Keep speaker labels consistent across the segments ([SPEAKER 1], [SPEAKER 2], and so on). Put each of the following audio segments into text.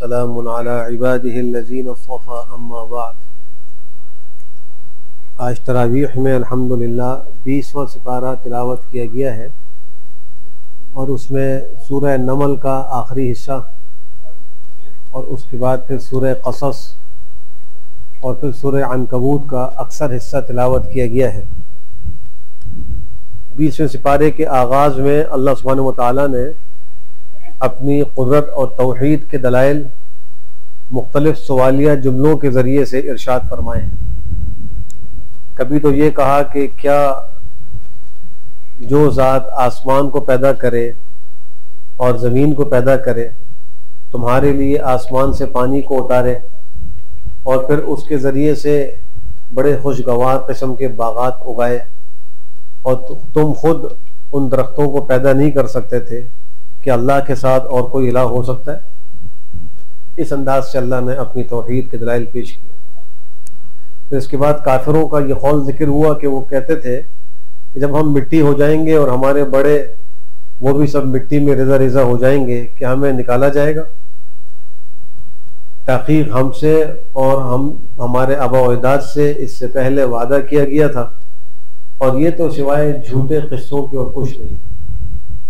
[SPEAKER 1] وسلام علی عباده الذین اصطفى اما بعد۔ آج تراویح میں الحمدللہ 20واں سپارہ تلاوت کیا گیا ہے، اور اس میں سورہ نمل کا آخری حصہ، اور اس کے بعد پھر سورہ قصص اور پھر سورہ عنکبوت کا اکثر حصہ تلاوت کیا گیا ہے۔ 20ویں سپارے کے آغاز میں اللہ سبحانہ وتعالیٰ نے اپنی قدرت اور توحید کے دلائل مختلف سوالیہ جملوں کے ذریعے سے ارشاد فرمائے ہیں۔ کبھی تو یہ کہا کہ کیا جو ذات آسمان کو پیدا کرے اور زمین کو پیدا کرے تمہارے لیے آسمان سے پانی کو اتارے اور پھر اس کے ذریعے سے بڑے خوشگوار قسم کے باغات اگائے، اور تم خود ان درختوں کو پیدا نہیں کر سکتے تھے، کہ اللہ کے ساتھ اور کوئی الہ ہو سکتا ہے؟ اس انداز سے اللہ نے اپنی توحید کے دلائل پیش کیے۔ پھر اس کے بعد کافروں کا یہ قول ذکر ہوا کہ وہ کہتے تھے کہ جب ہم مٹی ہو جائیں گے اور ہمارے بڑے وہ بھی سب مٹی میں رضا رضا ہو جائیں گے، کہ ہمیں نکالا جائے گا؟ تحقیق ہم سے اور ہمارے آبا و اجداد سے اس سے پہلے وعدہ کیا گیا تھا، اور یہ تو سوائے جھوٹے قصوں کے اور کچھ نہیں۔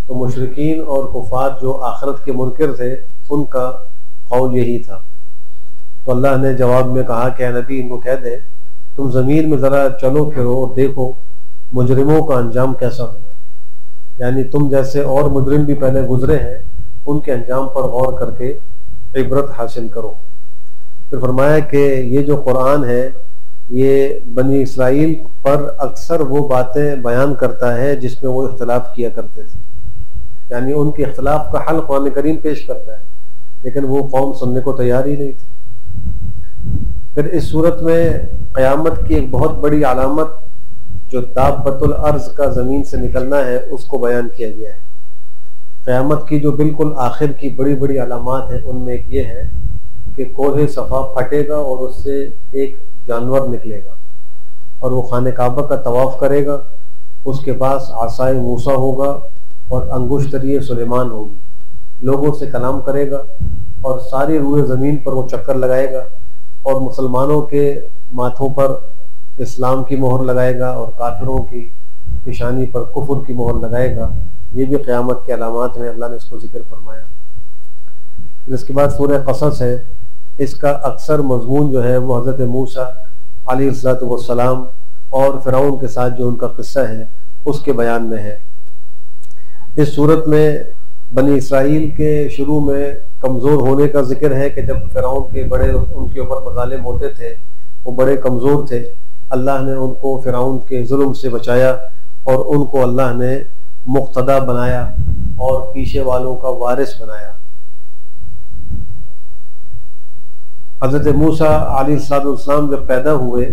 [SPEAKER 1] تو مشرکین اور کفار جو آخرت کے منکر تھے ان کا قول یہی تھا۔ تو اللہ نے جواب میں کہا کہ اے نبی ان کو کہہ دے تم زمین میں ذرا چلو پھرو اور دیکھو مجرموں کا انجام کیسا ہوگا، یعنی تم جیسے اور مجرم بھی پہلے گزرے ہیں ان کے انجام پر غور کر کے عبرت حاصل کرو۔ پھر فرمایا کہ یہ جو قرآن ہے یہ بنی اسرائیل پر اکثر وہ باتیں بیان کرتا ہے جس میں وہ اختلاف کیا کرتے تھے، یعنی ان کے اختلاف کا حل قرآن کریم پیش کرتا ہے، لیکن وہ قوم سننے کو تیار ہی نہیں تھی۔ پھر اس صورت میں قیامت کی ایک بہت بڑی علامت جو دابۃ الارض کا زمین سے نکلنا ہے اس کو بیان کیا گیا ہے۔ قیامت کی جو بالکل آخر کی بڑی بڑی علامات ہیں ان میں ایک یہ ہے کہ کوہ صفا پھٹے گا اور اس سے ایک جانور نکلے گا، اور وہ خانہ کعبہ کا طواف کرے گا، اس کے پاس عصائے موسیٰ ہوگا اور انگشتری سلیمان ہوگی، لوگوں سے کلام کرے گا، اور ساری روئے زمین پر وہ چکر لگائے گا، اور مسلمانوں کے ماتھوں پر اسلام کی مہر لگائے گا اور کافروں کی پیشانی پر کفر کی مہر لگائے گا۔ یہ بھی قیامت کے علامات میں اللہ نے اس کو ذکر فرمایا۔ پھر اس کے بعد سورہ قصص ہے، اس کا اکثر مضمون جو ہے وہ حضرت موسیٰ علیہ السلام اور فرعون کے ساتھ جو ان کا قصہ ہے اس کے بیان میں ہے۔ اس صورت میں بنی اسرائیل کے شروع میں کمزور ہونے کا ذکر ہے کہ جب فرعون کے بڑے ان کے اوپر مظالم ہوتے تھے وہ بڑے کمزور تھے، اللہ نے ان کو فرعون کے ظلم سے بچایا اور ان کو اللہ نے مقتدا بنایا اور پیچھے والوں کا وارث بنایا۔ حضرت موسیٰ علیہ السلام جب پیدا ہوئے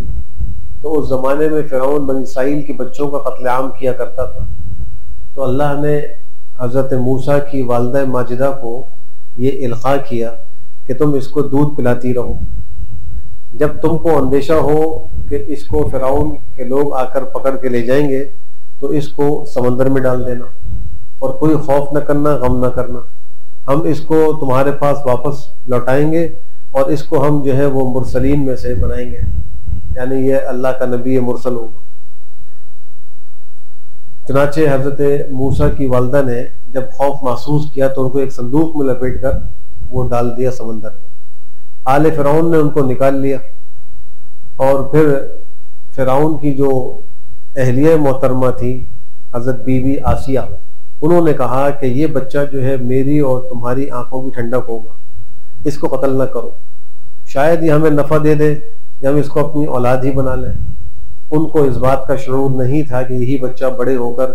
[SPEAKER 1] تو اس زمانے میں فرعون بنی اسرائیل کے بچوں کا قتل عام کیا کرتا تھا، تو اللہ نے حضرت موسیٰ کی والدہ ماجدہ کو یہ القاء کیا کہ تم اس کو دودھ پلاتی رہو، جب تم کو اندیشہ ہو کہ اس کو فرعون کے لوگ آ کر پکڑ کے لے جائیں گے تو اس کو سمندر میں ڈال دینا، اور کوئی خوف نہ کرنا، غم نہ کرنا، ہم اس کو تمہارے پاس واپس لوٹائیں گے اور اس کو ہم جو ہے وہ مرسلین میں سے بنائیں گے، یعنی یہ اللہ کا نبی مرسل ہوگا۔ چنانچہ حضرت موسیٰ کی والدہ نے جب خوف محسوس کیا تو ان کو ایک صندوق میں لپیٹ کر وہ ڈال دیا سمندر میں۔ آل فرعون نے ان کو نکال لیا، اور پھر فرعون کی جو اہلیہ محترمہ تھی حضرت بی بی آسیہ، انہوں نے کہا کہ یہ بچہ جو ہے میری اور تمہاری آنکھوں کی ٹھنڈک ہوگا، اس کو قتل نہ کرو، شاید یہ ہمیں نفع دے دے یا ہم اس کو اپنی اولاد ہی بنا لیں۔ ان کو اس بات کا شعور نہیں تھا کہ یہی بچہ بڑے ہو کر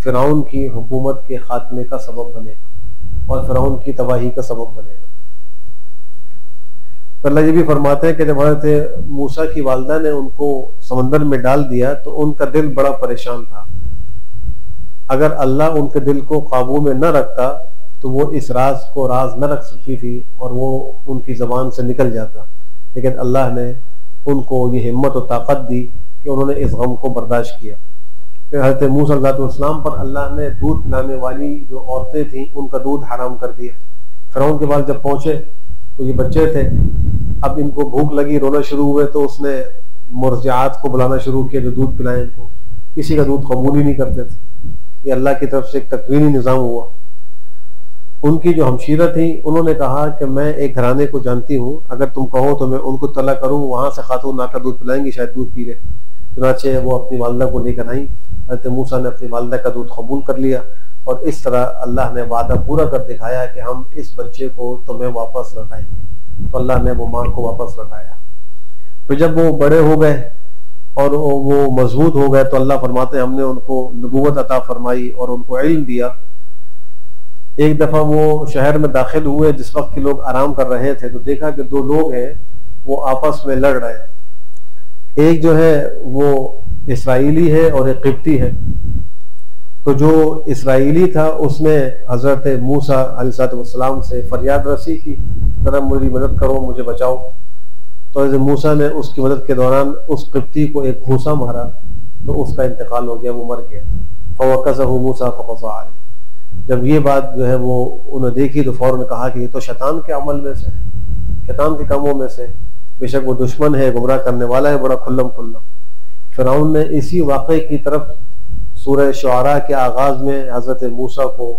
[SPEAKER 1] فرعون کی حکومت کے خاتمے کا سبب بنے گا اور فرعون کی تباہی کا سبب بنے گا۔ اللہ یہ بھی فرماتے ہیں کہ جب حضرت موسیٰ کی والدہ نے ان کو سمندر میں ڈال دیا تو ان کا دل بڑا پریشان تھا۔ اگر اللہ ان کے دل کو قابو میں نہ رکھتا تو وہ اس راز کو راز نہ رکھ سکتی تھی اور وہ ان کی زبان سے نکل جاتا، لیکن اللہ نے ان کو یہ ہمت و طاقت دی کہ انہوں نے اس غم کو برداشت کیا۔ پھر حضرت موسیٰ علیہ السلام پر اللہ نے دودھ پلانے والی جو عورتیں تھیں ان کا دودھ حرام کر دیا۔ فرعون کے پاس جب پہنچے تو یہ بچے تھے، اب ان کو بھوک لگی، رونا شروع ہوئے، تو اس نے مرضعات کو بلانا شروع کیا جو دودھ پلائیں ان کو. کسی کا دودھ قبول ہی نہیں کرتے تھے. یہ اللہ کی طرف سے ایک تکوینی نظام ہوا. ان کی جو ہمشیرہ تھیں انہوں نے کہا کہ میں ایک گھرانے کو جانتی ہوں، اگر تم کہو تو میں ان کو طلع کروں، وہاں سے خاتون آ کر دودھ پلائیں گی، شاید دودھ پی لے. چنانچہ وہ اپنی والدہ کو لے کر آئیں. حضرت موسیٰ نے اپنی والدہ کا دودھ قبول کر لیا، اور اس طرح اللہ نے وعدہ پورا کر دکھایا کہ ہم اس بچے کو تمہیں واپس لوٹائیں گے. تو اللہ نے وہ ماں کو واپس لوٹایا. پھر جب وہ بڑے ہو گئے اور وہ مضبوط ہو گئے تو اللہ فرماتے ہیں ہم نے ان کو نبوت عطا فرمائی اور ان کو علم دیا. ایک دفعہ وہ شہر میں داخل ہوئے جس وقت کے لوگ آرام کر رہے تھے، تو دیکھا کہ دو لوگ ہیں وہ آپس میں لڑ رہے ہیں. ایک جو ہے وہ اسرائیلی ہے اور ایک قبطی ہے. تو جو اسرائیلی تھا اس نے حضرت موسیٰ علیہ السلام سے فریاد رسی کی، ذرا میری مدد کرو، مجھے بچاؤ. تو حضرت موسیٰ نے اس کی مدد کے دوران اس قبطی کو ایک گھونسا مارا تو اس کا انتقال ہو گیا، وہ مر گیا. فوکزہ موسیٰ فقضى علیہ. جب یہ بات جو ہے وہ انہوں نے دیکھی تو فوراً کہا کہ یہ تو شیطان کے عمل میں سے، شیطان کے کاموں میں سے، بے شک وہ دشمن ہے، گمراہ کرنے والا ہے بڑا کھلم کھلا. فرعون نے اسی واقعے کی طرف سورہ شعراء کے آغاز میں حضرت موسیٰ کو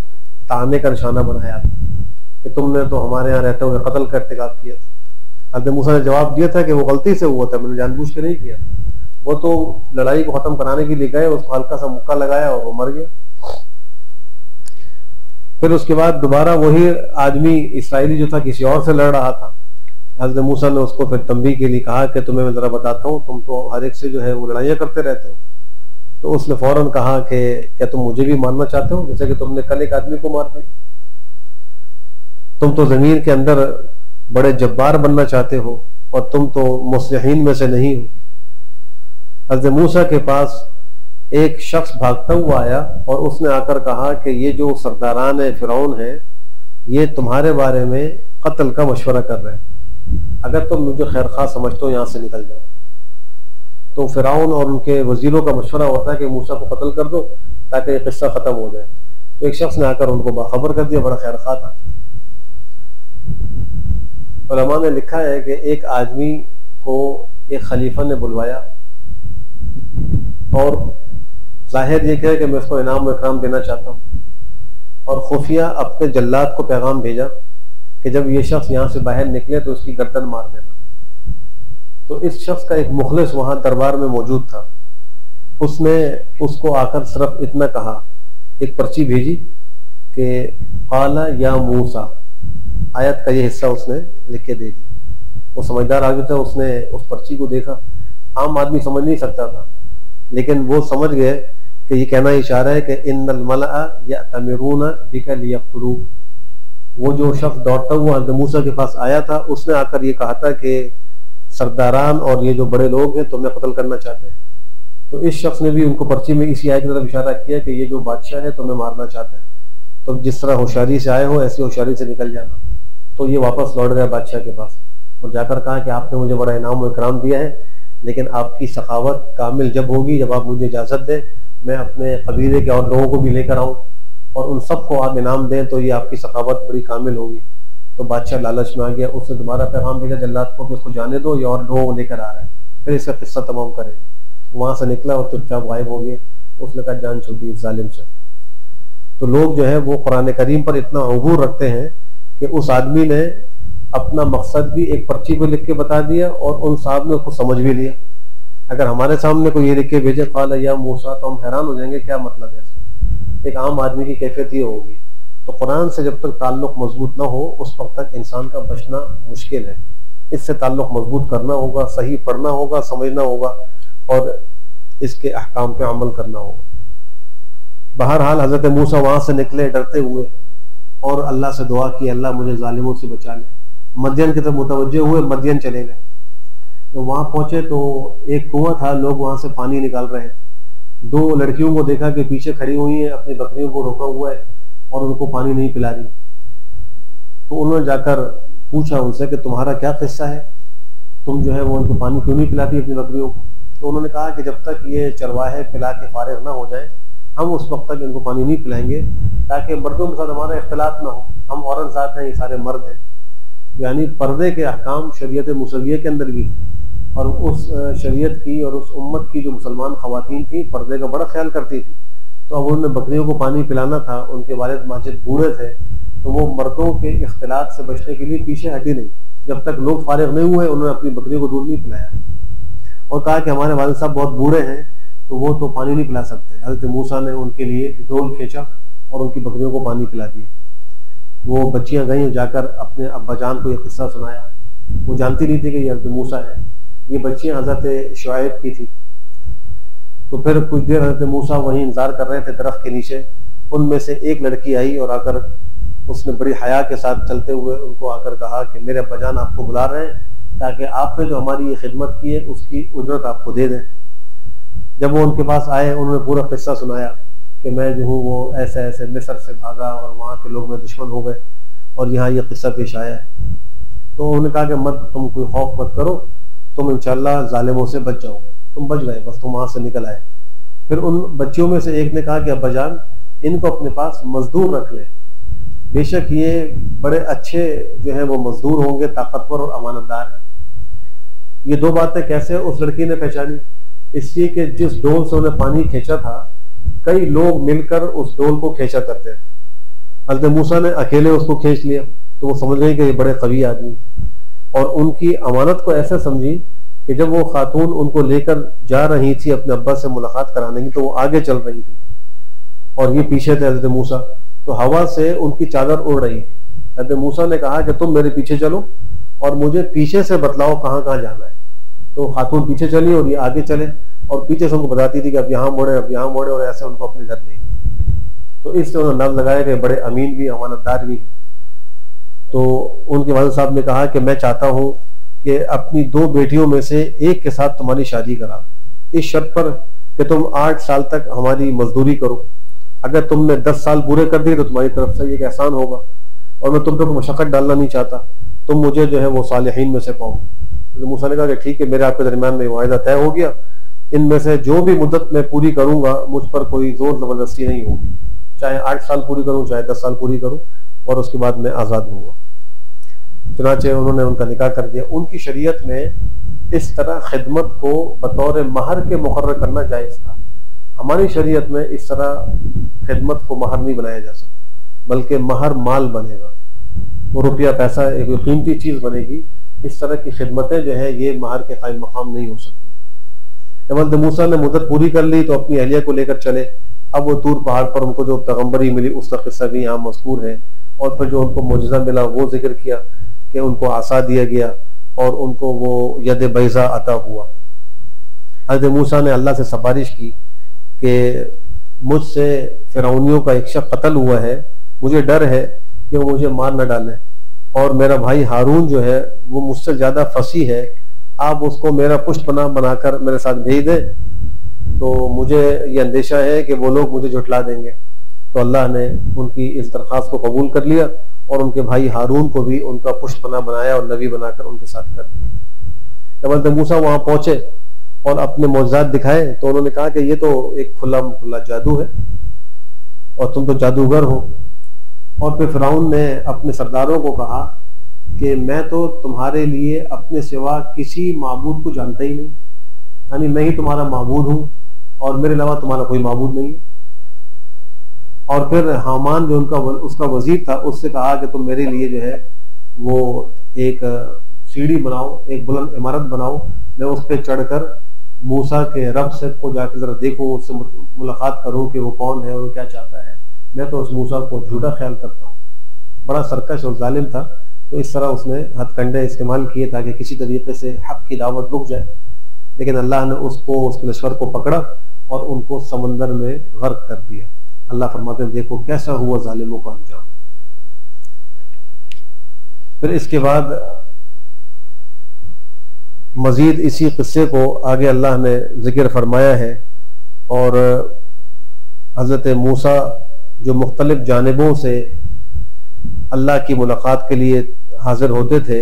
[SPEAKER 1] طعنے کا نشانہ بنایا تھا کہ تم نے تو ہمارے ہاں رہتے ہوئے قتل کا ارتکاب کیا تھا. حضرت موسیٰ نے جواب دیا تھا کہ وہ غلطی سے ہوا تھا، میں نے جان بوجھ کے نہیں کیا. وہ تو لڑائی کو ختم کرانے کے لیے گئے، اس کو ہلکا سا مکہ لگایا اور وہ مر گیا. پھر اس کے بعد دوبارہ وہی آدمی اسرائیلی جو تھا کسی اور سے لڑ رہا تھا. حضرت موسیٰ نے اس کو پھر تنبیہ کے لیے کہا کہ تمہیں میں ذرا بتاتا ہوں، تم تو ہر ایک سے جو ہے وہ لڑائیاں کرتے رہتے ہو. تو اس نے فوراً کہا کہ کیا تم مجھے بھی مارنا چاہتے ہو جیسے کہ تم نے کل ایک آدمی کو مار دیا؟ تم تو زمین کے اندر بڑے جبار بننا چاہتے ہو اور تم تو مصلحین میں سے نہیں ہو. حضرت موسیٰ کے پاس ایک شخص بھاگتا ہوا آیا اور اس نے آ کر کہا کہ یہ جو سرداران فرعون ہیں یہ تمہارے بارے میں قتل کا مشورہ کر رہے ہیں، اگر تم مجھے خیر خواہ سمجھتے ہو یہاں سے نکل جاؤ. تو فرعون اور ان کے وزیروں کا مشورہ ہوتا ہے کہ موسیٰ کو قتل کر دو تاکہ یہ قصہ ختم ہو جائے. تو ایک شخص نے آ کر ان کو باخبر کر دیا، بڑا خیر خواہ تھا. علماء نے لکھا ہے کہ ایک آدمی کو ایک خلیفہ نے بلوایا اور ظاہر یہ کہ میں اس کو انعام و اکرام دینا چاہتا ہوں، اور خفیہ اپنے جلاد کو پیغام بھیجا کہ جب یہ شخص یہاں سے باہر نکلے تو اس کی گردن مار دینا. تو اس شخص کا ایک مخلص وہاں دربار میں موجود تھا. اس نے اس کو آ کر صرف اتنا کہا، ایک پرچی بھیجی کہ قال یا موسیٰ، آیت کا یہ حصہ اس نے لکھ کے دے دی. وہ سمجھدار آدمی تھا، اس نے اس پرچی کو دیکھا. عام آدمی سمجھ نہیں سکتا تھا، لیکن وہ سمجھ گئے کہ یہ کہنا اشارہ ہے کہ ان الملأ یأتمرون بک لیقتلوک. وہ جو شخص دوڑتا ہوا حضرت موسیٰ کے پاس آیا تھا اس نے آ کر یہ کہا تھا کہ سرداران اور یہ جو بڑے لوگ ہیں تمہیں قتل کرنا چاہتے ہیں. تو اس شخص نے بھی ان کو پرچی میں اسی آیت کی طرف اشارہ کیا کہ یہ جو بادشاہ ہے تمہیں مارنا چاہتا ہے، تو جس طرح ہوشیاری سے آئے ہو ایسی ہوشیاری سے نکل جانا. تو یہ واپس لوٹ گیا بادشاہ کے پاس اور جا کر کہا کہ آپ نے مجھے بڑا انعام و اکرام دیا ہے، لیکن آپ کی سخاوت کامل جب ہوگی، جب آپ مجھے اجازت دیں میں اپنے قبیلے کے اور لوگوں کو بھی لے کر آؤں اور ان سب کو آپ انعام دیں تو یہ آپ کی سخاوت بڑی کامل ہوگی. تو بادشاہ لالچ میں آ گیا، اس نے دوبارہ پیغام بھیجا جلاد کو کہ اس کو جانے دو، یہ اور لوگوں کو لے کر آ رہا ہے، پھر اس کا قصہ تمام کرے. وہاں سے نکلا اور چپ چاپ غائب ہو گیا. اس نے کہا جان چھوٹی اس ظالم سے. تو لوگ جو ہے وہ قرآن کریم پر اتنا عبور رکھتے ہیں کہ اس آدمی نے اپنا مقصد بھی ایک پرچی پہ لکھ کے بتا دیا اور ان صاحب نے اس کو سمجھ بھی لیا. اگر ہمارے سامنے کوئی یہ لکھ کے بھیجے قال یا موسیٰ تو ہم حیران ہو جائیں گے کیا مطلب ہے اس میں. ایک عام آدمی کی کیفیت یہ ہوگی. تو قرآن سے جب تک تعلق مضبوط نہ ہو اس وقت تک انسان کا بچنا مشکل ہے. اس سے تعلق مضبوط کرنا ہوگا، صحیح پڑھنا ہوگا، سمجھنا ہوگا اور اس کے احکام پہ عمل کرنا ہوگا. بہرحال حضرت موسیٰ وہاں سے نکلے ڈرتے ہوئے اور اللہ سے دعا کی اللہ مجھے ظالموں سے بچا لے. مدین کی طرف متوجہ ہوئے، مدین چلے گئے. جب وہاں پہنچے تو ایک کنواں تھا، لوگ وہاں سے پانی نکال رہے تھے. دو لڑکیوں کو دیکھا کہ پیچھے کھڑی ہوئی ہیں، اپنی بکریوں کو روکا ہوا ہے اور ان کو پانی نہیں پلا رہی. تو انہوں نے جا کر پوچھا ان سے کہ تمہارا کیا قصہ ہے، تم جو ہے وہ ان کو پانی کیوں نہیں پلاتی اپنی بکریوں کو؟ تو انہوں نے کہا کہ جب تک یہ چرواہے پلا کے فارغ نہ ہو جائیں ہم اس وقت تک ان کو پانی نہیں پلائیں گے تاکہ مردوں کے ساتھ ہمارا اختلاط نہ ہو. ہم عورت ذات ہیں، یہ سارے مرد ہیں. یعنی پردے کے احکام شریعت موسویہ کے اندر بھی ہیں، اور اس شریعت کی اور اس امت کی جو مسلمان خواتین تھیں پردے کا بڑا خیال کرتی تھی. تو اب انہوں نے بکریوں کو پانی پلانا تھا، ان کے والد ماجد بوڑھے تھے، تو وہ مردوں کے اختلاط سے بچنے کے لیے پیچھے ہٹی نہیں. جب تک لوگ فارغ نہیں ہوئے انہوں نے اپنی بکریوں کو دودھ نہیں پلایا، اور کہا کہ ہمارے والد صاحب بہت بوڑھے ہیں تو وہ تو پانی نہیں پلا سکتے. حضرت موسیٰ نے ان کے لیے ڈول کھینچا اور ان کی بکریوں کو پانی پلا دیا. وہ بچیاں گئیں جا کر اپنے ابا جان کو یہ قصہ سنایا. وہ جانتی نہیں تھی کہ یہ حضرت موسیٰ ہے، یہ بچیاں حضرت شعیب کی تھی. تو پھر کچھ دیر حضرت موسیٰ وہیں انتظار کر رہے تھے درخت کے نیچے. ان میں سے ایک لڑکی آئی اور آ کر اس نے بڑی حیا کے ساتھ چلتے ہوئے ان کو آ کر کہا کہ میرے ابا جان آپ کو بلا رہے ہیں تاکہ آپ نے جو ہماری یہ خدمت کی ہے اس کی اجرت آپ کو دے دیں. جب وہ ان کے پاس آئے انہوں نے پورا قصہ سنایا کہ میں جو ہوں وہ ایسے ایسے مصر سے بھاگا اور وہاں کے لوگ میرے دشمن ہو گئے اور یہاں یہ قصہ پیش آیا ہے. تو انہوں نے کہا کہ تم کوئی خوف مت کرو، تم انشاءاللہ ظالموں سے بچ جاؤ گے. تم بچ گئے، بس تم وہاں سے نکل آئے. پھر ان بچیوں میں سے ایک نے کہا کہ ابا جان ان کو اپنے پاس مزدور رکھ لیں، بے شک یہ بڑے اچھے جو ہیں وہ مزدور ہوں گے، طاقتور اور امانت دار. یہ دو باتیں کیسے اس لڑکی نے پہچانی؟ اس لیے کہ جس ڈول سے انہیں پانی کھینچا تھا کئی لوگ مل کر اس ڈول کو کھینچا کرتے تھے. حضرت موسیٰ نے اکیلے اس کو کھینچ لیا تو وہ سمجھ گئی کہ یہ بڑے قوی آدمی، اور ان کی امانت کو ایسے سمجھی کہ جب وہ خاتون ان کو لے کر جا رہی تھی اپنے ابا سے ملاقات کرانے کی تو وہ آگے چل رہی تھی اور یہ پیچھے تھے حضرت موسیٰ. تو ہوا سے ان کی چادر اڑ رہی تھی. حضرت موسیٰ نے کہا کہ تم میرے پیچھے چلو اور مجھے پیچھے سے بتلاؤ کہاں کہاں جانا ہے. تو خاتون پیچھے چلی اور یہ آگے چلے اور پیچھے سے ان کو بتاتی تھی کہ اب یہاں موڑے اب یہاں موڑے، اور ایسے ان کو اپنے گھر لے گئی. تو اس سے انہوں نے نام لگایا کہ بڑے امین بھی امانت دار بھی ہیں. تو ان کے والد صاحب نے کہا کہ میں چاہتا ہوں کہ اپنی دو بیٹیوں میں سے ایک کے ساتھ تمہاری شادی کرا دوں، اس شرط پر کہ تم 8 سال تک ہماری مزدوری کرو. اگر تم نے 10 سال پورے کر دیے تو تمہاری طرف سے ایک احسان ہوگا، اور میں تم پہ مشقت ڈالنا نہیں چاہتا، تم مجھے جو ہے وہ صالحین میں سے پاؤ. موسیٰ نے کہا کہ ٹھیک ہے، میرے آپ کے درمیان میں معاہدہ طے ہو گیا، ان میں سے جو بھی مدت میں پوری کروں گا مجھ پر کوئی زور زبردستی نہیں ہوگی، چاہے 8 سال پوری کروں چاہے 10 سال پوری کروں، اور اس کے بعد میں آزاد ہوں گا. چنانچہ انہوں نے ان کا نکاح کر دیا. ان کی شریعت میں اس طرح خدمت کو بطور مہر کے مقرر کرنا جائز تھا. ہماری شریعت میں اس طرح خدمت کو مہر نہیں بنایا جا سکتا، بلکہ مہر مال بنے گا، وہ روپیہ پیسہ ایک قیمتی چیز بنے گی. اس طرح کی خدمتیں جو ہے یہ مہر کے قائم مقام نہیں ہو سکتی. جب حضرت موسیٰ نے مدت پوری کر لی تو اپنی اہلیہ کو لے کر چلے. اب وہ طور پہاڑ پر ان کو جو پیغمبری ملی اس کا قصہ بھی یہاں مذکور ہے، اور پھر جو ان کو معجزہ ملا وہ ذکر کیا کہ ان کو عصا دیا گیا اور ان کو وہ ید بیضا عطا ہوا. حضرت موسیٰ نے اللہ سے سفارش کی کہ مجھ سے فرعونیوں کا ایک شخص قتل ہوا ہے، مجھے ڈر ہے کہ وہ مجھے مار نہ ڈالیں، اور میرا بھائی ہارون جو ہے وہ مجھ سے زیادہ فصیح ہے، آپ اس کو میرا پشت پناہ بنا کر میرے ساتھ بھیج دیں، تو مجھے یہ اندیشہ ہے کہ وہ لوگ مجھے جھٹلا دیں گے. تو اللہ نے ان کی اس درخواست کو قبول کر لیا اور ان کے بھائی ہارون کو بھی ان کا پشت پناہ بنایا اور نبی بنا کر ان کے ساتھ کر دیا. جب حضرت موسیٰ وہاں پہنچے اور اپنے معجزات دکھائے تو انہوں نے کہا کہ یہ تو ایک کھلا کھلا جادو ہے اور تم تو جادوگر ہو. اور پھر فرعون نے اپنے سرداروں کو کہا کہ میں تو تمہارے لیے اپنے سوا کسی معبود کو جانتا ہی نہیں، یعنی میں ہی تمہارا معبود ہوں اور میرے علاوہ تمہارا کوئی معبود نہیں. اور پھر حامان جو اس کا وزیر تھا اس سے کہا کہ تم میرے لیے جو ہے وہ ایک سیڑھی بناؤ، ایک بلند عمارت بناؤ، میں اس پہ چڑھ کر موسیٰ کے رب سے کو جا کے ذرا دیکھوں، اس سے ملاقات کروں کہ وہ کون ہے اور کیا چاہتا ہے. میں تو اس موسیٰ کو جھوٹا خیال کرتا ہوں. بڑا سرکش اور ظالم تھا، تو اس طرح اس نے ہتھ کنڈے استعمال کیے تاکہ کسی طریقے سے حق کی دعوت رک جائے. لیکن اللہ نے اس کے لشکر کو پکڑا اور ان کو سمندر میں غرق کر دیا. اللہ فرماتے ہیں دیکھو کیسا ہوا ظالموں کا انجام. پھر اس کے بعد مزید اسی قصے کو آگے اللہ نے ذکر فرمایا ہے، اور حضرت موسیٰ جو مختلف جانبوں سے اللہ کی ملاقات کے لیے حاضر ہوتے تھے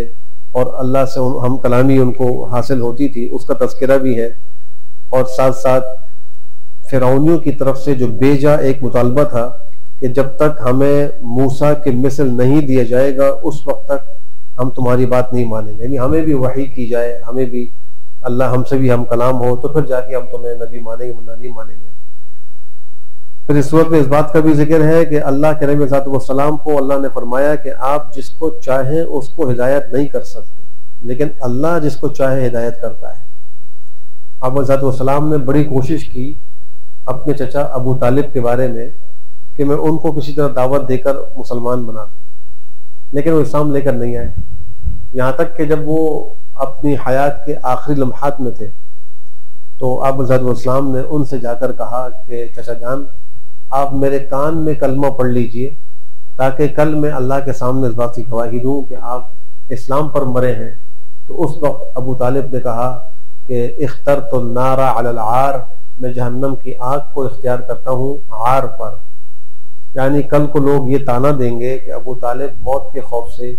[SPEAKER 1] اور اللہ سے ہم کلامی ان کو حاصل ہوتی تھی، اس کا تذکرہ بھی ہے. اور ساتھ ساتھ فرعونیوں کی طرف سے جو بیجا ایک مطالبہ تھا کہ جب تک ہمیں موسیٰ کے مثل نہیں دیا جائے گا اس وقت تک ہم تمہاری بات نہیں مانیں گے، یعنی ہمیں بھی وحی کی جائے، ہمیں بھی اللہ ہم سے بھی ہم کلام ہو تو پھر جا کے ہم تمہیں نبی مانیں گے، ورنہ نہیں مانیں گے۔ پھر اس صورت میں اس بات کا بھی ذکر ہے کہ اللہ کے نبی صلی اللہ علیہ وسلم کو اللہ نے فرمایا کہ آپ جس کو چاہیں اس کو ہدایت نہیں کر سکتے، لیکن اللہ جس کو چاہے ہدایت کرتا ہے۔ آپ علیہ السلام نے بڑی کوشش کی اپنے چچا ابو طالب کے بارے میں کہ میں ان کو کسی طرح دعوت دے کر مسلمان بنا دوں، لیکن وہ اسلام لے کر نہیں آئے، یہاں تک کہ جب وہ اپنی حیات کے آخری لمحات میں تھے تو آپ علیہ السلام نے ان سے جا کر کہا کہ چچا جان آپ میرے کان میں کلمہ پڑھ لیجئے تاکہ کل میں اللہ کے سامنے اس بات کی گواہی دوں کہ آپ اسلام پر مرے ہیں۔ تو اس وقت ابو طالب نے کہا کہ اخترت النار علی العار، میں جہنم کی آگ کو اختیار کرتا ہوں عار پر، یعنی کل کو لوگ یہ تانا دیں گے کہ ابو طالب موت کے خوف سے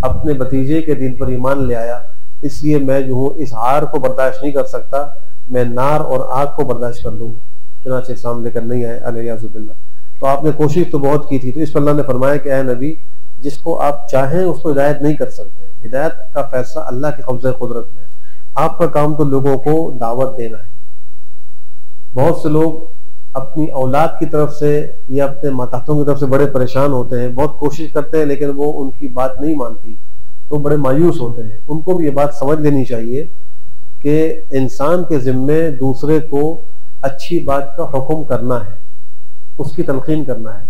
[SPEAKER 1] اپنے بھتیجے کے دین پر ایمان لے آیا، اس لیے میں جو ہوں اس عار کو برداشت نہیں کر سکتا، میں نار اور آگ کو برداشت کر لوں گا، چنانچہ اسلام لے کر نہیں آئے علیہ باللہ۔ تو آپ نے کوشش تو بہت کی تھی، تو اس پر اللہ نے فرمایا کہ اے نبی جس کو آپ چاہیں اس کو ہدایت نہیں کر سکتے، ہدایت کا فیصلہ اللہ کے قبضہ قدرت میں، آپ کا کام تو لوگوں کو دعوت دینا ہے۔ بہت سے لوگ اپنی اولاد کی طرف سے یا اپنے ماتحتوں کی طرف سے بڑے پریشان ہوتے ہیں، بہت کوشش کرتے ہیں لیکن وہ ان کی بات نہیں مانتی تو بڑے مایوس ہوتے ہیں۔ ان کو بھی یہ بات سمجھ لینی چاہیے کہ انسان کے ذمے دوسرے کو اچھی بات کا حکم کرنا ہے، اس کی تلقین کرنا ہے،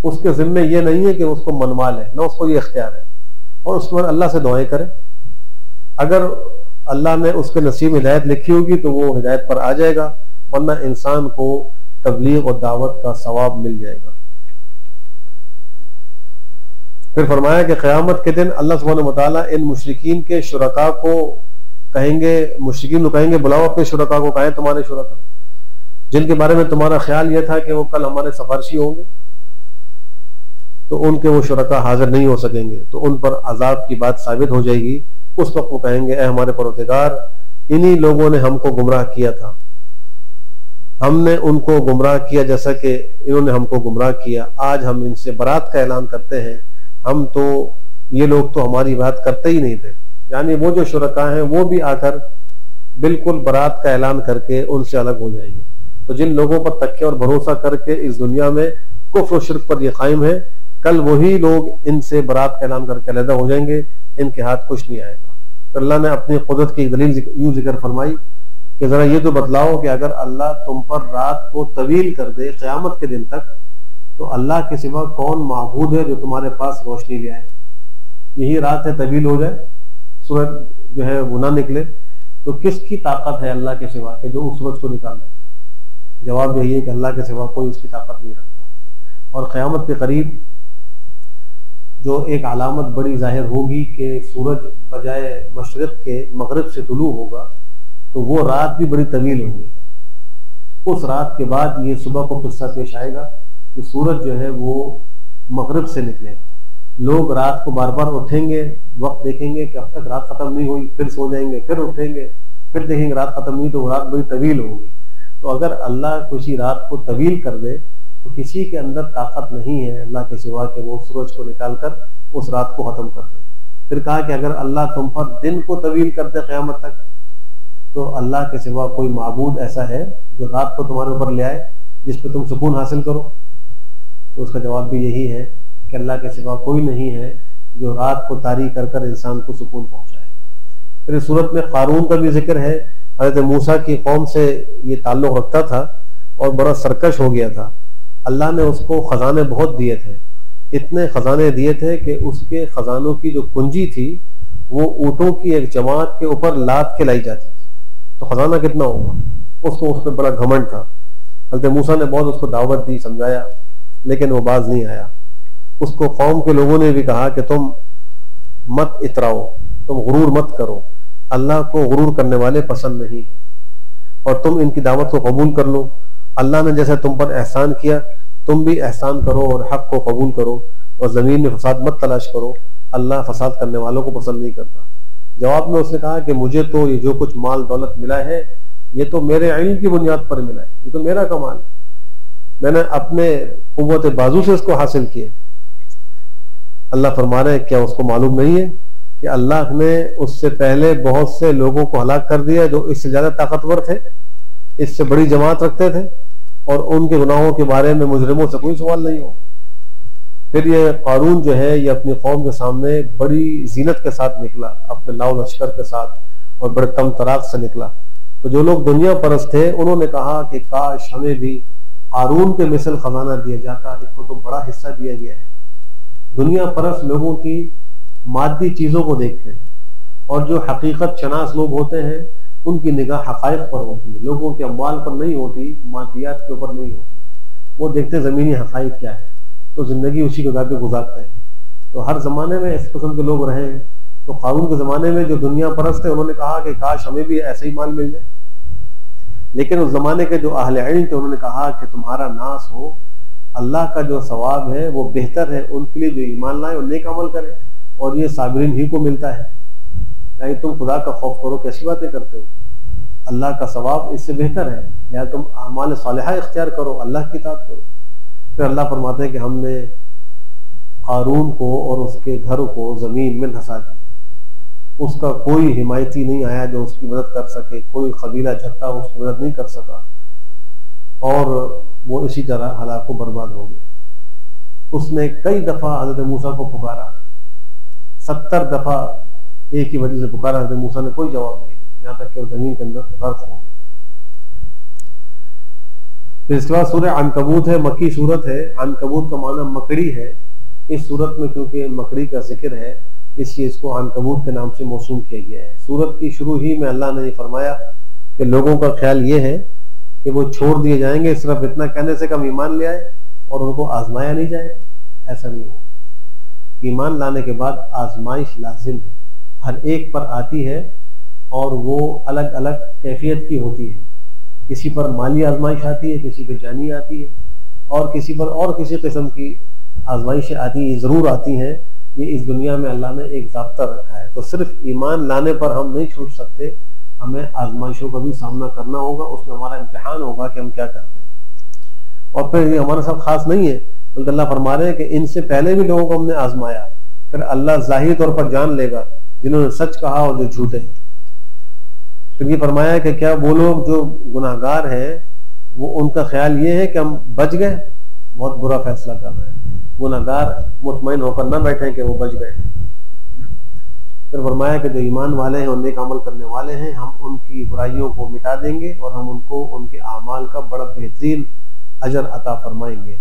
[SPEAKER 1] اس کے ذمے یہ نہیں ہے کہ اس کو منوا لے، نہ اس کو یہ اختیار ہے، اور اس پر اللہ سے دعائیں کرے۔ اگر اللہ نے اس کے نصیب ہدایت لکھی ہوگی تو وہ ہدایت پر آ جائے گا، ورنہ انسان کو تبلیغ اور دعوت کا ثواب مل جائے گا۔ پھر فرمایا کہ قیامت کے دن اللہ سبحانہ وتعالیٰ ان مشرکین کے شرکاء کو کہیں گے، مشرکین کو کہیں گے بلاؤ اپنے شرکاء کو، کہیں تمہارے شرکاء جن کے بارے میں تمہارا خیال یہ تھا کہ وہ کل ہمارے سفارشی ہوں گے، تو ان کے وہ شرکاء حاضر نہیں ہو سکیں گے، تو ان پر عذاب کی بات ثابت ہو جائے گی۔ اس وقت وہ کہیں گے اے ہمارے پروردگار انہی لوگوں نے ہم کو گمراہ کیا تھا، ہم نے ان کو گمراہ کیا جیسا کہ انہوں نے ہم کو گمراہ کیا، آج ہم ان سے برات کا اعلان کرتے ہیں، ہم تو یہ لوگ تو ہماری بات کرتے ہی نہیں تھے، یعنی وہ جو شرکاء ہیں وہ بھی آ کر بالکل برات کا اعلان کر کے ان سے الگ ہو جائیں گے۔ تو جن لوگوں پر تکیہ اور بھروسہ کر کے اس دنیا میں کفر و شرک پر یہ قائم ہے، کل وہی لوگ ان سے برات کا اعلان کر کے علیحدہ ہو جائیں گے، ان کے ہاتھ کچھ نہیں آئے گا۔ تو اللہ نے اپنی قدرت کی ایک دلیل یوں ذکر فرمائی کہ ذرا یہ تو بتلاؤ کہ اگر اللہ تم پر رات کو طویل کر دے قیامت کے دن تک تو اللہ کے سوا کون معبود ہے جو تمہارے پاس روشنی لے آئے؟ یہی رات ہے طویل ہو جائے، سورج جو ہے وہ نہ نکلے، تو کس کی طاقت ہے اللہ کے سوا کہ جو اس سورج کو نکال دے؟ جواب یہی ہے کہ اللہ کے سوا کوئی اس کی طاقت نہیں رکھتا۔ اور قیامت کے قریب جو ایک علامت بڑی ظاہر ہوگی کہ سورج بجائے مشرق کے مغرب سے طلوع ہوگا، تو وہ رات بھی بڑی طویل ہوگی۔ اس رات کے بعد یہ صبح کو قصہ پیش آئے گا کہ سورج جو ہے وہ مغرب سے نکلے گا، لوگ رات کو بار بار اٹھیں گے، وقت دیکھیں گے کہ اب تک رات ختم نہیں ہوئی، پھر سو جائیں گے، پھر اٹھیں گے، پھر دیکھیں گے رات ختم نہیں، تو وہ رات بڑی طویل ہوگی۔ تو اگر اللہ کسی رات کو طویل کر دے تو کسی کے اندر طاقت نہیں ہے اللہ کے سوا کہ وہ سورج کو نکال کر اس رات کو ختم کر دے۔ پھر کہا کہ اگر اللہ تم پر دن کو طویل کر دے قیامت تک تو اللہ کے سوا کوئی معبود ایسا ہے جو رات کو تمہارے اوپر لے آئے جس پہ تم سکون حاصل کرو؟ تو اس کا جواب بھی یہی ہے کہ اللہ کے سوا کوئی نہیں ہے جو رات کو طاری کر کر انسان کو سکون پہنچائے۔ پھر اس صورت میں قارون کا بھی ذکر ہے، حضرت موسیٰ کی قوم سے یہ تعلق رکھتا تھا اور بڑا سرکش ہو گیا تھا۔ اللہ نے اس کو خزانے بہت دیے تھے، اتنے خزانے دیے تھے کہ اس کے خزانوں کی جو کنجی تھی وہ اونٹوں کی ایک جماعت کے اوپر لاد کے لائی جاتی تھی، تو خزانہ کتنا ہوگا؟ اس کو اس پہ بڑا گھمنڈ تھا۔ حضرت موسیٰ نے بہت اس کو دعوت دی، سمجھایا، لیکن وہ باز نہیں آیا۔ اس کو قوم کے لوگوں نے بھی کہا کہ تم مت اتراؤ، تم غرور مت کرو، اللہ کو غرور کرنے والے پسند نہیں، اور تم ان کی دعوت کو قبول کر لو، اللہ نے جیسے تم پر احسان کیا تم بھی احسان کرو اور حق کو قبول کرو، اور زمین میں فساد مت تلاش کرو، اللہ فساد کرنے والوں کو پسند نہیں کرتا۔ جواب میں اس نے کہا کہ مجھے تو یہ جو کچھ مال دولت ملا ہے یہ تو میرے علم کی بنیاد پر ملا ہے، یہ تو میرا کمال ہے، میں نے اپنے قوت بازو سے اس کو حاصل کیا۔ اللہ فرما رہے ہیں کیا اس کو معلوم نہیں ہے کہ اللہ نے اس سے پہلے بہت سے لوگوں کو ہلاک کر دیا جو اس سے زیادہ طاقتور تھے، اس سے بڑی جماعت رکھتے تھے، اور ان کے گناہوں کے بارے میں مجرموں سے کوئی سوال نہیں ہو۔ پھر یہ قارون جو ہے یہ اپنی قوم کے سامنے بڑی زینت کے ساتھ نکلا، اپنے لاؤ لشکر کے ساتھ، اور بڑے تم تراک سے نکلا۔ تو جو لوگ دنیا پرست تھے انہوں نے کہا کہ کاش ہمیں بھی قارون کے مثل خزانہ دیا جاتا، اس کو تو بڑا حصہ دیا گیا ہے۔ دنیا پرست لوگوں کی مادی چیزوں کو دیکھتے ہیں، اور جو حقیقت شناس لوگ ہوتے ہیں ان کی نگاہ حقائق پر ہوتی ہے، لوگوں کے اموال پر نہیں ہوتی، مادیات کے اوپر نہیں ہوتی، وہ دیکھتے زمینی حقائق کیا ہے، تو زندگی اسی کے مطابق گزارتے ہیں۔ تو ہر زمانے میں اس قسم کے لوگ رہے ہیں۔ تو قارون کے زمانے میں جو دنیا پرست تھے انہوں نے کہا کہ کاش ہمیں بھی ایسے ہی مال مل جائے، لیکن اس زمانے کے جو اہل علم تھے انہوں نے کہا کہ تمہارا ناس ہو، اللہ کا جو ثواب ہے وہ بہتر ہے ان کے لیے جو ایمان لائے اور نیک عمل کرے، اور یہ صابرین ہی کو ملتا ہے۔ یعنی تم خدا کا خوف کرو، کیسی باتیں کرتے ہو، اللہ کا ثواب اس سے بہتر ہے، یا تم اعمال صالحہ اختیار کرو، اللہ کی اطاعت کرو۔ پھر اللہ فرماتے ہیں کہ ہم نے قارون کو اور اس کے گھر کو زمین میں دھسا دیا، اس کا کوئی حمایتی نہیں آیا جو اس کی مدد کر سکے، کوئی قبیلہ جھٹا اس کی مدد نہیں کر سکا، اور وہ اسی طرح ہلاک و برباد ہو گیا۔ اس نے کئی دفعہ حضرت موسیٰ کو پکارا، 70 دفعہ ایک ہی وجہ سے پکارا، حضرت موسیٰ نے کوئی جواب نہیں دیا، یہاں تک کہ وہ زمین کے اندر غرق ہو گئے۔ پھر اس کے بعد سورہ عنکبوت ہے، مکی صورت ہے۔ عنکبوت کا معنی مکڑی ہے۔ اس صورت میں کیونکہ مکڑی کا ذکر ہے اس لیے اس کو عنکبوت کے نام سے موسوم کیا گیا ہے۔ سورت کی شروع ہی میں اللہ نے یہ فرمایا کہ لوگوں کا خیال یہ ہے کہ وہ چھوڑ دیے جائیں گے صرف اتنا کہنے سے کہ ہم ایمان لے آئے اور ان کو آزمایا نہیں جائے، ایسا نہیں ہو۔ ایمان لانے کے بعد آزمائش لازم ہے، ہر ایک پر آتی ہے، اور وہ الگ الگ کیفیت کی ہوتی ہے۔ کسی پر مالی آزمائش آتی ہے، کسی پہ جانی آتی ہے، اور کسی پر اور کسی قسم کی آزمائشیں آتی ہیں، ضرور آتی ہیں۔ یہ اس دنیا میں اللہ نے ایک ضابطہ رکھا ہے، تو صرف ایمان لانے پر ہم نہیں چھوٹ سکتے، ہمیں آزمائشوں کا بھی سامنا کرنا ہوگا، اس میں ہمارا امتحان ہوگا کہ ہم کیا کرتے ہیں۔ اور پھر یہ ہمارے ساتھ خاص نہیں ہے، بلکہ اللہ فرما رہے ہیں کہ ان سے پہلے بھی لوگوں کو ہم نے آزمایا، پھر اللہ ظاہری طور پر جان لے گا جنہوں نے سچ کہا اور جو جھوٹے ہیں۔ پھر یہ فرمایا کہ کیا وہ لوگ جو گناہ گار ہیں وہ ان کا خیال یہ ہے کہ ہم بچ گئے، بہت برا فیصلہ کر رہے ہیں۔ گناہ گار مطمئن ہو کر نہ بیٹھیں کہ وہ بچ گئے۔ پھر فرمایا کہ جو ایمان والے ہیں اور نیک عمل کرنے والے ہیں، ہم ان کی برائیوں کو مٹا دیں گے اور ہم ان کو ان کے اعمال کا بڑا بہترین اجر عطا فرمائیں گے۔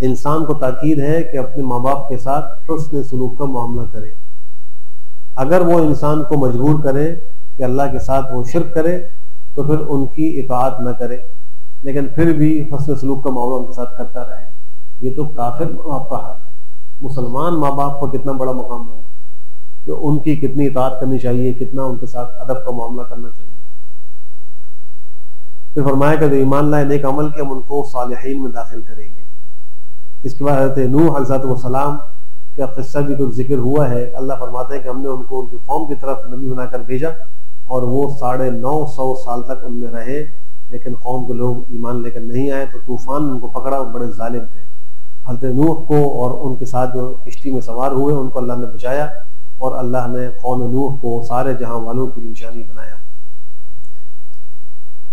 [SPEAKER 1] انسان کو تاکید ہے کہ اپنے ماں باپ کے ساتھ حسن سلوک کا معاملہ کرے۔ اگر وہ انسان کو مجبور کرے کہ اللہ کے ساتھ وہ شرک کرے تو پھر ان کی اطاعت نہ کرے، لیکن پھر بھی حسن سلوک کا معاملہ ان کے ساتھ کرتا رہے۔ یہ تو کافر ماں باپ کا حال ہے۔ مسلمان ماں باپ کو کتنا بڑا مقام ہوگا کہ ان کی کتنی اطاعت کرنی چاہیے، کتنا ان کے ساتھ ادب کا معاملہ کرنا چاہیے۔ پھر فرمایا کہ جو ایمان لائے نیک عمل کے ہم ان کو صالحین میں داخل کریں گے۔ اس کے بعد حضرت نوح علیہ السلام کا قصہ بھی کچھ ذکر ہوا ہے۔ اللہ فرماتے ہیں کہ ہم نے ان کو ان کی قوم کی طرف نبی بنا کر بھیجا، اور وہ 950 سال تک ان میں رہے، لیکن قوم کے لوگ ایمان لے کر نہیں آئے، تو طوفان ان کو پکڑا اور بڑے ظالم تھے۔ حضرت نوح کو اور ان کے ساتھ جو کشتی میں سوار ہوئے ان کو اللہ نے بچایا، اور اللہ نے قوم نوح کو سارے جہاں والوں کی نشانی بنایا۔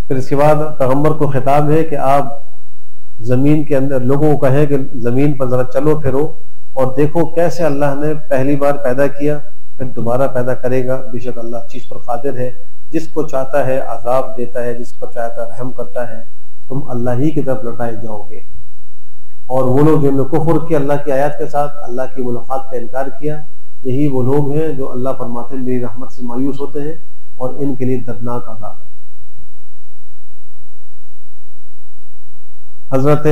[SPEAKER 1] پھر اس کے بعد پیغمبر کو خطاب ہے کہ آپ زمین کے اندر لوگوں کو کہیں کہ زمین پر ذرا چلو پھرو اور دیکھو کیسے اللہ نے پہلی بار پیدا کیا، پھر دوبارہ پیدا کرے گا۔ بے شک اللہ چیز پر قادر ہے، جس کو چاہتا ہے عذاب دیتا ہے، جس پر چاہتا ہے رحم کرتا ہے۔ تم اللہ ہی کی طرف لوٹائے جاؤ گے۔ اور وہ لوگ جنہوں نے کفر کیا اللہ کی آیات کے ساتھ، اللہ کی ملاقات کا انکار کیا، یہی وہ لوگ ہیں جو اللہ فرماتے ہیں میری رحمت سے مایوس ہوتے ہیں، اور ان کے لیے دردناک عذاب۔ حضرت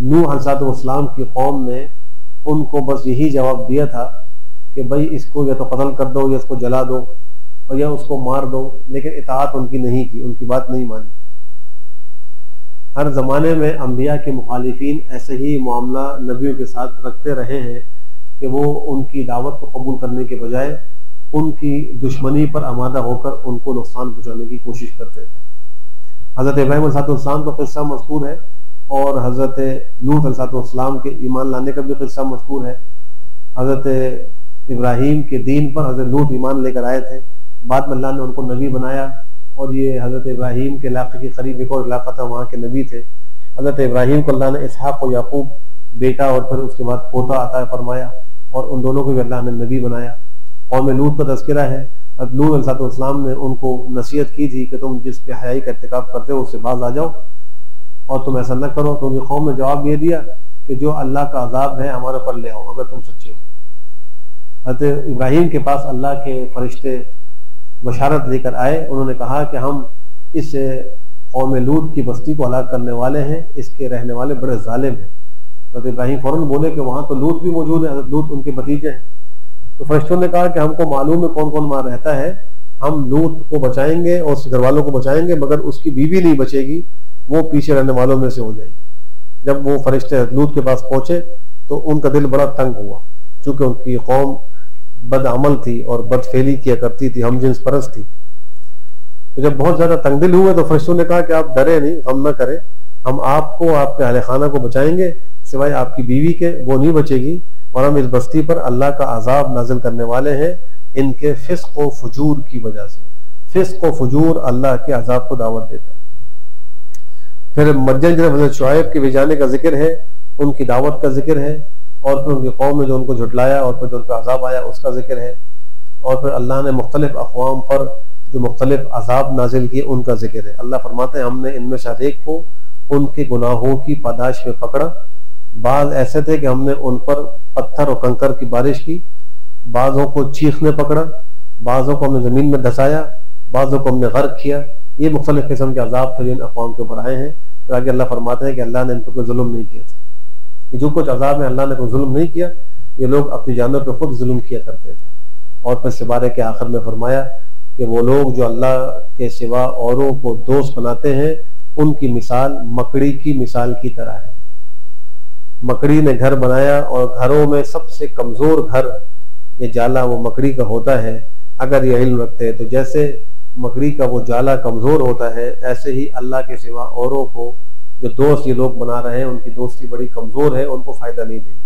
[SPEAKER 1] نوح علیہ السلام کی قوم نے ان کو بس یہی جواب دیا تھا کہ بھائی اس کو یا تو قتل کر دو، یا اس کو جلا دو، اور یا اس کو مار دو، لیکن اطاعت ان کی نہیں کی، ان کی بات نہیں مانی۔ ہر زمانے میں انبیاء کے مخالفین ایسے ہی معاملہ نبیوں کے ساتھ رکھتے رہے ہیں کہ وہ ان کی دعوت کو قبول کرنے کے بجائے ان کی دشمنی پر آمادہ ہو کر ان کو نقصان پہنچانے کی کوشش کرتے تھے۔ حضرت ابراہیم علیہ السلام کا قصہ مذکور ہے، اور حضرت لوط علیہ السلام کے ایمان لانے کا بھی قصہ مذکور ہے۔ حضرت ابراہیم کے دین پر حضرت لوط ایمان لے کر آئے تھے، بعد میں اللہ نے ان کو نبی بنایا، اور یہ حضرت ابراہیم کے علاقے کے قریب ایک اور علاقہ تھا، وہاں کے نبی تھے۔ حضرت ابراہیم کو اللہ نے اسحاق و یعقوب بیٹا اور پھر اس کے بعد پوتا عطا فرمایا، اور ان دونوں کو بھی اللہ نے نبی بنایا۔ قوم لوط کا تذکرہ ہے، حضرت لوط علیہ السلام نے ان کو نصیحت کی تھی کہ تم جس بے حیائی کا ارتکاب کرتے ہو اس سے باز آ جاؤ اور تم ایسا نہ کرو، تو ان کی قوم نے جواب یہ دیا کہ جو اللہ کا عذاب ہے ہمارے پر لے آؤ اگر تم سچے ہو۔ حضرت ابراہیم کے پاس اللہ کے فرشتے بشارت لے کر آئے، انہوں نے کہا کہ ہم اس قوم لوط کی بستی کو ہلاک کرنے والے ہیں، اس کے رہنے والے بڑے ظالم ہیں۔ حضرت ابراہیم فوراً بولے کہ وہاں تو لوط بھی موجود ہے، حضرت لوط ان کے بھتیجے ہیں۔ تو فرشتوں نے کہا کہ ہم کو معلوم ہے کون کون وہاں رہتا ہے، ہم لوط کو بچائیں گے اور اس کے گھر والوں کو بچائیں گے، مگر اس کی بیوی نہیں بچے گی، وہ پیچھے رہنے والوں میں سے ہو جائے گی۔ جب وہ فرشتے لوط کے پاس پہنچے تو ان کا دل بڑا تنگ ہوا، چونکہ ان کی قوم بد عمل تھی اور بد فعلی کیا کرتی تھی، ہم جنس پرست تھی۔ تو جب بہت زیادہ تنگ دل ہوئے تو فرشتوں نے کہا کہ آپ ڈرے نہیں، غم نہ کریں، ہم آپ کو آپ کے اہل خانہ کو بچائیں گے، سوائے آپ کی بیوی کے وہ نہیں بچے گی، اور ہم اس بستی پر اللہ کا عذاب نازل کرنے والے ہیں ان کے فسق و فجور کی وجہ سے۔ فسق و فجور اللہ کے عذاب کو دعوت دیتا ہے۔ پھر مدین جناب حضرت شعیب کے بھیجانے کا ذکر ہے، ان کی دعوت کا ذکر ہے، اور پھر ان کی قوم نے جو ان کو جھٹلایا اور پھر جو ان کا عذاب آیا اس کا ذکر ہے، اور پھر اللہ نے مختلف اقوام پر جو مختلف عذاب نازل کیے ان کا ذکر ہے۔ اللہ فرماتے ہیں ہم نے ان میں سے ہر ایک کو ان کے گناہوں کی پاداش میں پکڑا، بعض ایسے تھے کہ ہم نے ان پر پتھر اور کنکر کی بارش کی، بعضوں کو چیخنے پکڑا، بعضوں کو ہم نے زمین میں دھسایا، بعضوں کو ہم نے غرق کیا۔ یہ مختلف قسم کے عذاب پھر ان اقوام کے اوپر آئے ہیں۔ پھر آگے اللہ فرماتے ہیں کہ اللہ نے ان پر کوئی ظلم نہیں کیا تھا، یہ جو کچھ عذاب ہے اللہ نے کوئی ظلم نہیں کیا، یہ لوگ اپنی جانوں پہ خود ظلم کیا کرتے تھے۔ اور پھر سپارے کے آخر میں فرمایا کہ وہ لوگ جو اللہ کے سوا اوروں کو دوست بناتے ہیں ان کی مثال مکڑی کی مثال کی طرح ہے۔ مکڑی نے گھر بنایا اور گھروں میں سب سے کمزور گھر یہ جالا وہ مکڑی کا ہوتا ہے، اگر یہ علم رکھتے ہیں تو جیسے مکڑی کا وہ جالا کمزور ہوتا ہے ایسے ہی اللہ کے سوا اوروں کو جو دوست یہ لوگ بنا رہے ہیں ان کی دوستی بڑی کمزور ہے، ان کو فائدہ نہیں دے گی۔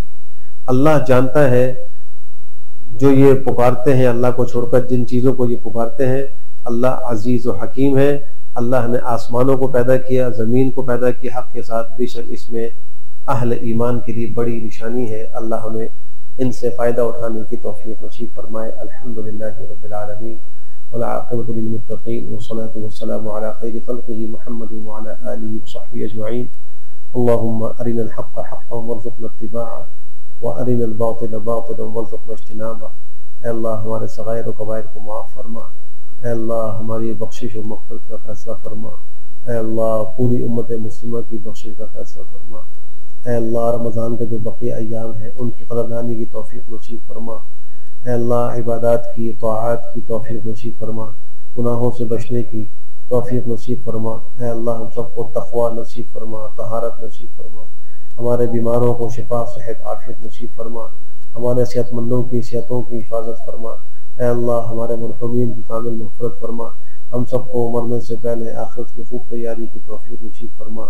[SPEAKER 1] اللہ جانتا ہے جو یہ پکارتے ہیں اللہ کو چھوڑ کر، جن چیزوں کو یہ پکارتے ہیں، اللہ عزیز و حکیم ہے۔ اللہ نے آسمانوں کو پیدا کیا، زمین کو پیدا کیا حق کے ساتھ، بے شک اس میں اہل ایمان کے لیے بڑی نشانی ہے۔ اللہ ہمیں ان سے فائدہ اٹھانے کی توفیق نصیب فرمائے۔ الحمدللہ رب العالمین والعاقبۃ للمتقین والصلاة والسلام علی خیر خلقہ محمد وعلی آلہ وصحبہ اجمعین۔ اللہم ارنا الحق حقا وارزقنا اتباعہ وارنا الباطل باطلا وارزقنا اجتنابہ۔ اے اللہ ہمارے صغائر و کبائر کو معاف فرما، اے اللہ ہماری بخشش و مغفرت کا فیصلہ فرما، اے اللہ پوری امت مسلمہ کی بخشش کا فیصلہ فرما، اے اللہ رمضان کے جو بقیہ ایام ہیں ان کی قدردانی کی توفیق نصیب فرما، اے اللہ عبادات کی طاعات کی توفیق نصیب فرما، گناہوں سے بچنے کی توفیق نصیب فرما، اے اللہ ہم سب کو تقوی نصیب فرما، طہارت نصیب فرما، ہمارے بیماروں کو شفا صحت عافیت نصیب فرما، ہمارے صحت مندوں کی صحتوں کی حفاظت فرما، اے اللہ ہمارے مرحومین کی کامل مغفرت فرما، ہم سب کو مرنے سے پہلے آخرت کی خوب تیاری کی توفیق نصیب فرما۔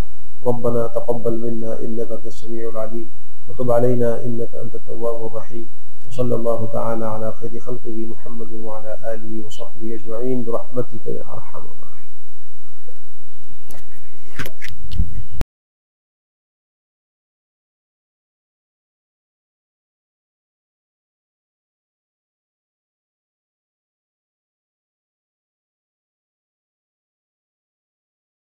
[SPEAKER 1] ربنا تقبل منا انك انت السميع العليم وتب علينا انك انت التواب الرحيم وصلى الله تعالى على خير خلقه محمد وعلى اله وصحبه اجمعين برحمتك يا ارحم الراحمين۔